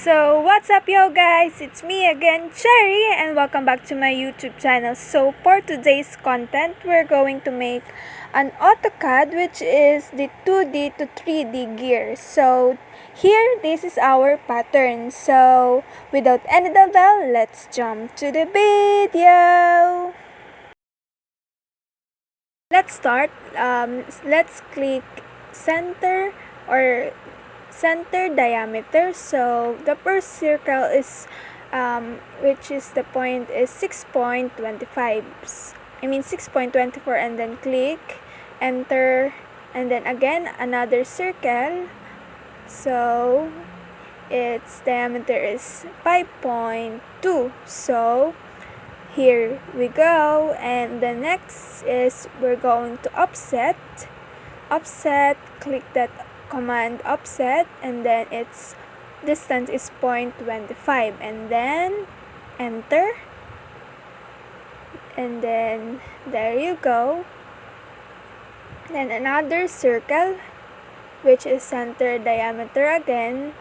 So, what's up yo guys? It's me again, Cherry, and welcome back to my YouTube channel. So, for today's content, we're going to make an AutoCAD, which is the 2D to 3D gear. So, here, this is our pattern. So, without any delay, let's jump to the video. Let's start. Let's click center or center diameter. So the first circle is which is the point is 6.25. I mean 6.24, and then click enter, and then again another circle. So its diameter is 5.2. So here we go, and the next is we're going to offset, click that command offset, and then its distance is 0.25, and then enter, and then there you go. Then another circle which is center diameter again,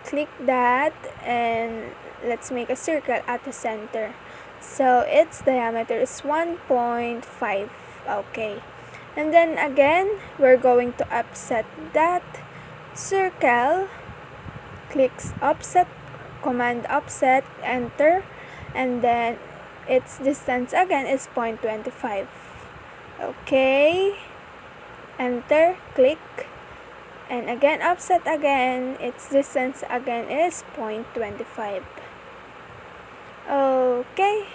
click that, and let's make a circle at the center. So its diameter is 1.5. Okay. And then again, we're going to offset that circle. Clicks offset, command offset, enter, and then its distance again is 0.25. Okay. Enter, click, and again offset again, its distance again is 0.25. Okay,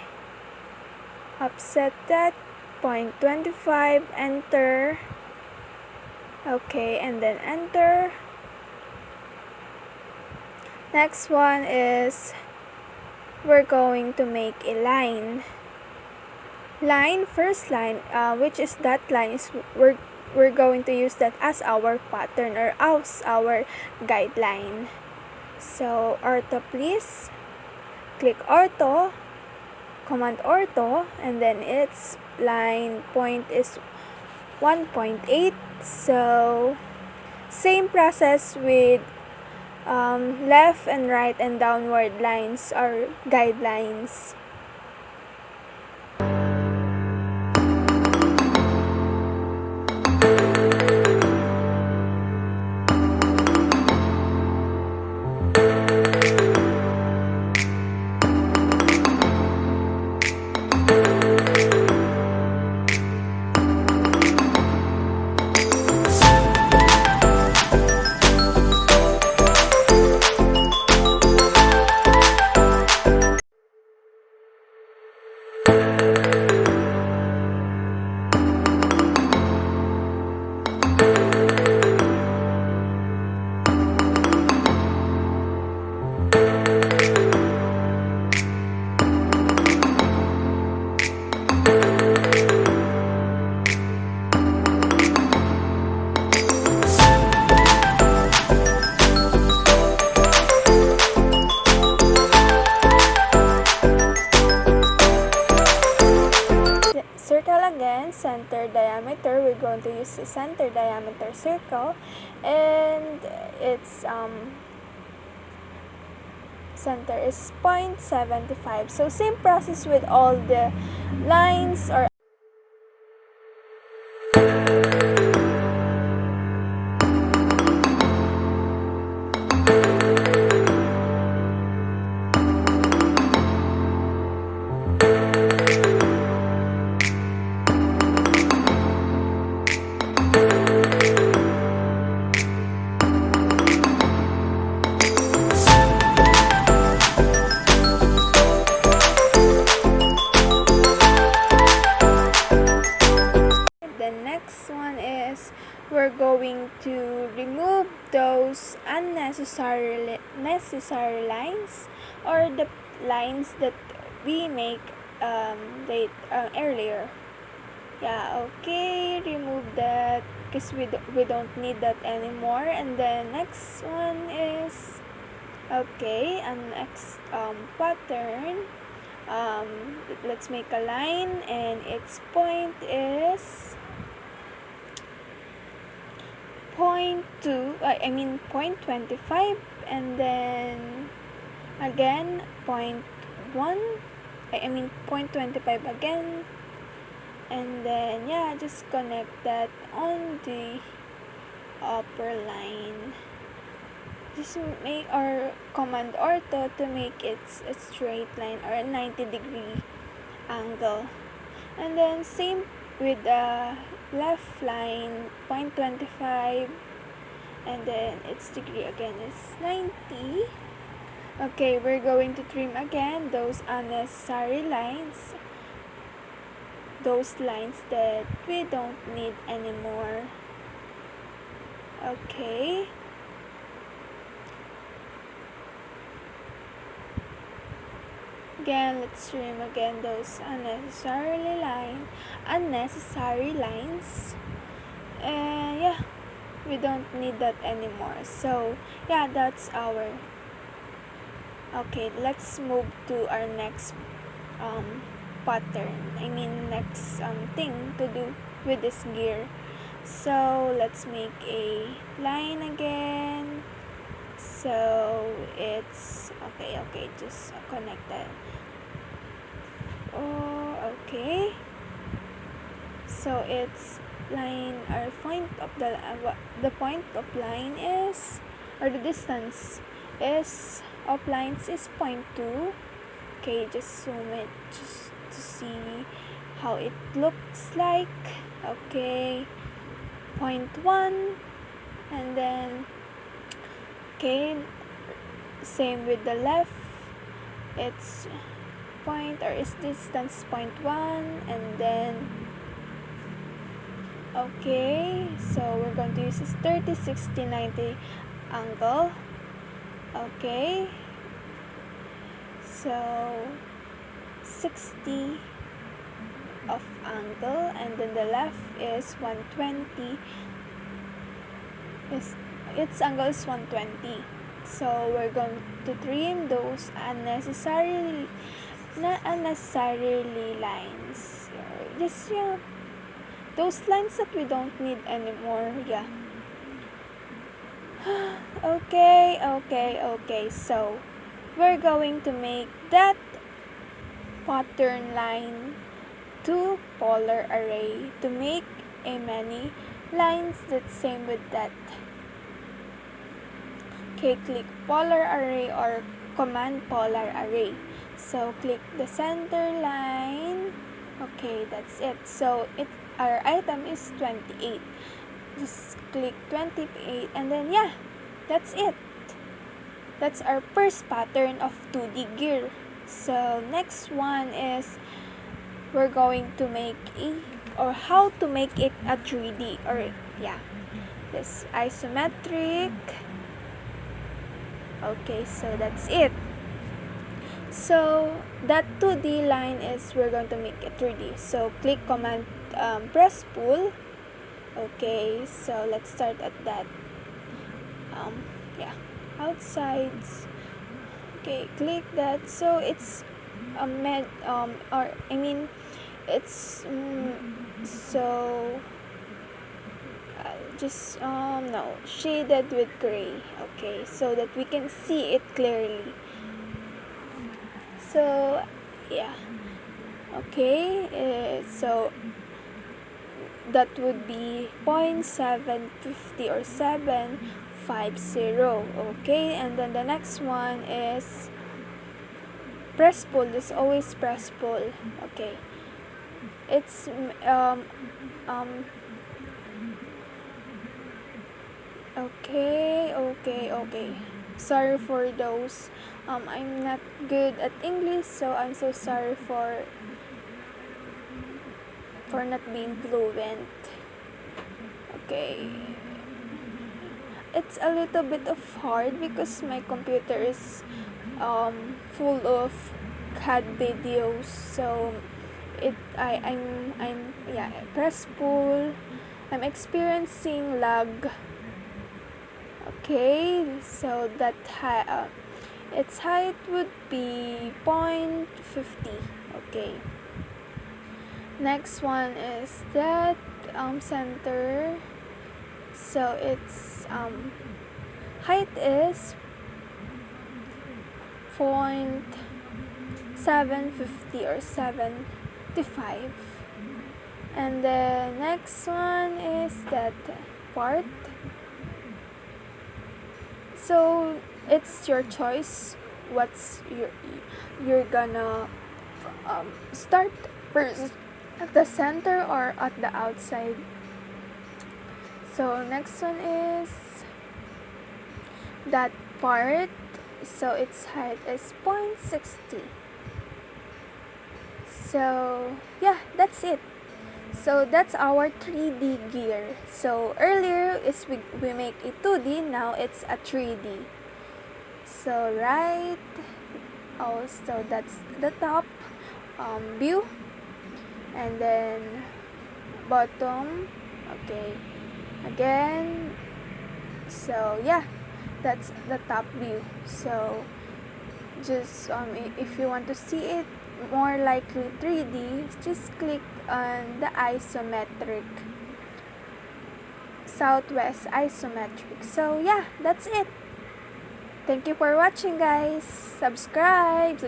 offset that 0.25, enter. Okay, and then enter. Next one is we're going to make a line. First line, which is that line, is we're going to use that as our pattern or as our guideline. So ortho, please. Click ortho, command ortho, and then its line point is 1.8. So same process with left and right and downward lines or guidelines. Circle again, center diameter. We're going to use the center diameter circle, and its center is 0.75. So same process with all the lines or we're going to remove those unnecessary lines or the lines that we make earlier. Yeah, okay, remove that because we don't need that anymore. And then next one is okay, and next pattern, let's make a line, and its point is 0.25, and then again 0.1, I mean 0.25 again, and then yeah, just connect that on the upper line. Just make our command ortho to make it a straight line or a 90-degree angle. And then same with the left line, 0.25, and then its degree again is 90. Okay, we're going to trim again those unnecessary lines, those lines that we don't need anymore. Okay. Again, let's trim again those unnecessary lines. And yeah, we don't need that anymore. So yeah, that's our. Okay, let's move to our next pattern. I mean next thing to do with this gear. So let's make a line again. So it's okay, just connect that. Oh, okay. So it's line, or point of the point of line is, or the distance is of lines is 0.2. Okay, just zoom it just to see how it looks like. Okay, 0.1, and then okay, same with the left, it's point, or is distance 0.1, and then okay, so we're going to use this 30, 60, 90 angle. Okay, so 60 of angle, and then the left is 120, its angle is 120. So we're going to trim those unnecessary lines. Just those lines that we don't need anymore. Yeah. Okay. So we're going to make that pattern line to polar array to make a many lines that's same with that. Okay, click polar array or command polar array. So click the center line. Okay, that's it. So our item is 28. Just click 28, and then yeah, that's it. That's our first pattern of 2D gear. So next one is we're going to make how to make it a 3D, or yeah, this isometric. Okay, so that's it. So that 2D line is we're going to make it 3D. So click command press pull. Okay, so let's start at that. Yeah, outsides. Okay, click that. So it's it's so just no, shaded with gray. Okay, so that we can see it clearly. So yeah, okay, so that would be 0.750 or 750. Okay, and then the next one is press pull. Just always press pull. Okay, it's okay. Sorry for those. I'm not good at English, so I'm so sorry for not being fluent. Okay. It's a little bit of hard because my computer is full of CAD videos, so I'm press pull. I'm experiencing lag. Okay, so that its height would be 0.50. Okay. Next one is that center. So its height is 750 or 75. And the next one is that part. So it's your choice what's you're gonna start first, at the center or at the outside. So next one is that part. So its height is 0.60. So yeah, that's it. So that's our 3D gear. So earlier is we make a 2D, now it's a 3D. So right, so that's the top view, and then bottom, okay, again. So yeah, that's the top view. So just if you want to see it more likely 3D, just click on the isometric, southwest isometric. So yeah, that's it. Thank you for watching, guys. Subscribe.